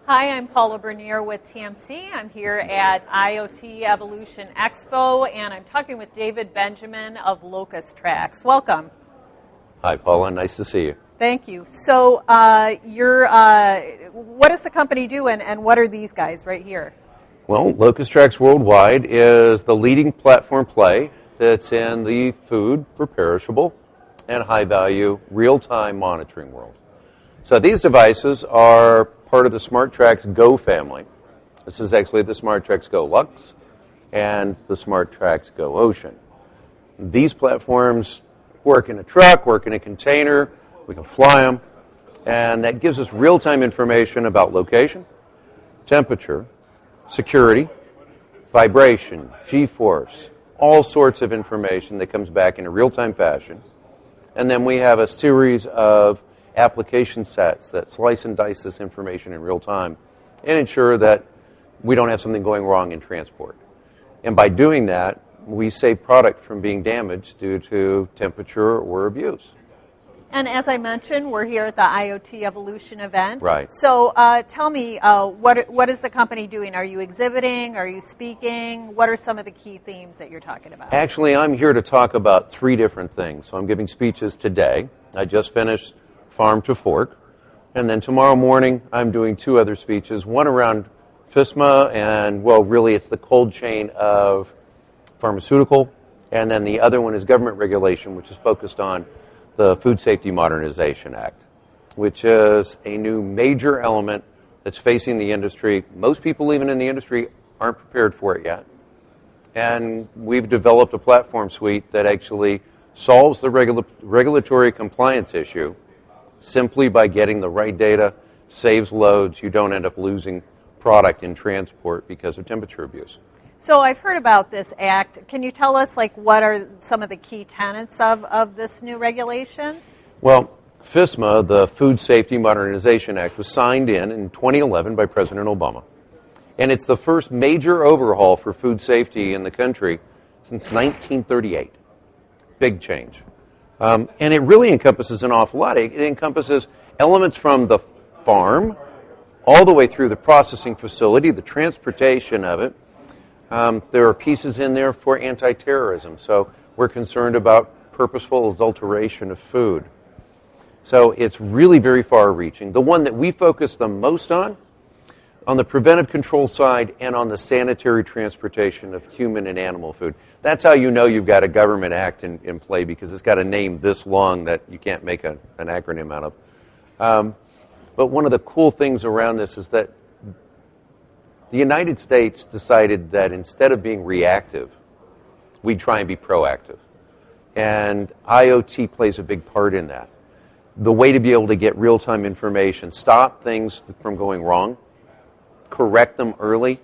Hi, I'm Paula Bernier with TMC. I'm here at IoT Evolution Expo, and I'm talking with David Benjamin of LocusTraxx. Welcome. Hi, Paula. Nice to see you. Thank you. So, what does the company do, and what are these guys right here? Well, LocusTraxx Worldwide is the leading platform play that's in the food for perishable and high-value real-time monitoring world. So these devices are part of the SmartTraxx Go family. This is actually the SmartTraxx Go Lux and the SmartTraxx Go Ocean. These platforms work in a truck, work in a container, we can fly them, and that gives us real-time information about location, temperature, security, vibration, G-force, all sorts of information that comes back in a real-time fashion. And then we have a series of application sets that slice and dice this information in real time and ensure that we don't have something going wrong in transport. And by doing that, we save product from being damaged due to temperature or abuse. And as I mentioned, we're here at the IoT Evolution event. Right. So tell me, what is the company doing? Are you exhibiting? Are you speaking? What are some of the key themes that you're talking about? Actually, I'm here to talk about three different things. So I'm giving speeches today. I just finished Farm to Fork. And then tomorrow morning, I'm doing two other speeches, one around FSMA, and, well, really it's the cold chain of pharmaceutical, and then the other one is government regulation, which is focused on the Food Safety Modernization Act, which is a new major element that's facing the industry. Most people, even in the industry, aren't prepared for it yet. And we've developed a platform suite that actually solves the regulatory compliance issue simply by getting the right data, saves loads, you don't end up losing product in transport because of temperature abuse. So I've heard about this act. Can you tell us, what are some of the key tenets of this new regulation? Well, FSMA, the Food Safety Modernization Act, was signed in 2011 by President Obama. And it's the first major overhaul for food safety in the country since 1938. Big change. And it really encompasses an awful lot. It encompasses elements from the farm all the way through the processing facility, the transportation of it. There are pieces in there for anti-terrorism. So we're concerned about purposeful adulteration of food. So it's really very far-reaching. The one that we focus the most on the preventive control side and on the sanitary transportation of human and animal food. That's how you know you've got a government act in play, because it's got a name this long that you can't make an acronym out of. But one of the cool things around this is that the United States decided that instead of being reactive, we'd try and be proactive. And IoT plays a big part in that. The way to be able to get real-time information, stop things from going wrong, correct them early.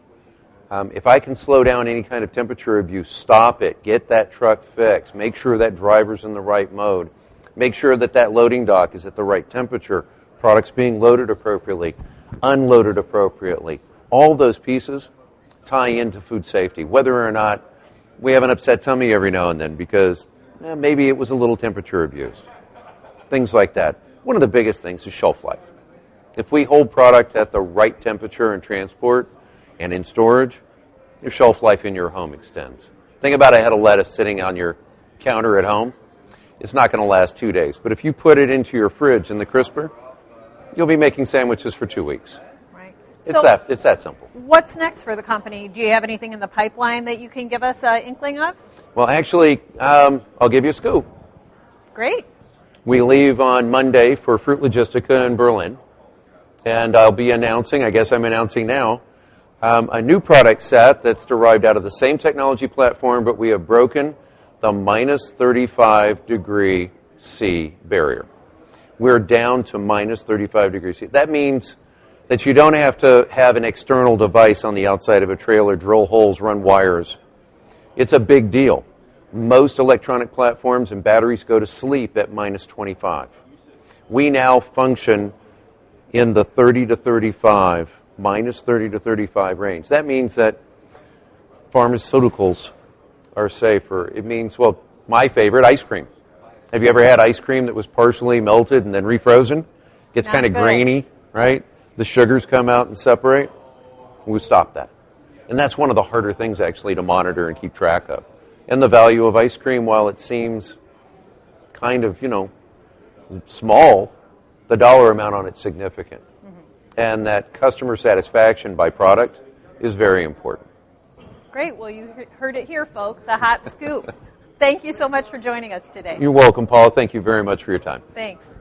If I can slow down any kind of temperature abuse, stop it, get that truck fixed, make sure that driver's in the right mode, make sure that that loading dock is at the right temperature, products being loaded appropriately, unloaded appropriately. All those pieces tie into food safety, whether or not we have an upset tummy every now and then because maybe it was a little temperature abused. Things like that. One of the biggest things is shelf life. If we hold product at the right temperature in transport and in storage, your shelf life in your home extends. Think about a head of lettuce sitting on your counter at home. It's not going to last 2 days. But if you put it into your fridge in the crisper, you'll be making sandwiches for 2 weeks. Right. It's that simple. What's next for the company? Do you have anything in the pipeline that you can give us an inkling of? Well, actually, I'll give you a scoop. Great. We leave on Monday for Fruit Logistica in Berlin. And I'll be announcing, I guess I'm announcing now, a new product set that's derived out of the same technology platform, but we have broken the minus 35 degree C barrier. We're down to minus 35 degrees C. That means that you don't have to have an external device on the outside of a trailer, drill holes, run wires. It's a big deal. Most electronic platforms and batteries go to sleep at minus 25. We now function in the 30 to 35, minus 30 to 35 range. That means that pharmaceuticals are safer. It means, well, my favorite, ice cream. Have you ever had ice cream that was partially melted and then refrozen? Gets kind of grainy, right? the sugars come out and separate, we stop that. And that's one of the harder things actually to monitor and keep track of. And the value of ice cream, while it seems kind of, small, the dollar amount on it's significant. And that customer satisfaction by product is very important. Great. Well, you heard it here, folks. A hot scoop. Thank you so much for joining us today. You're welcome, Paula. Thank you very much for your time. Thanks.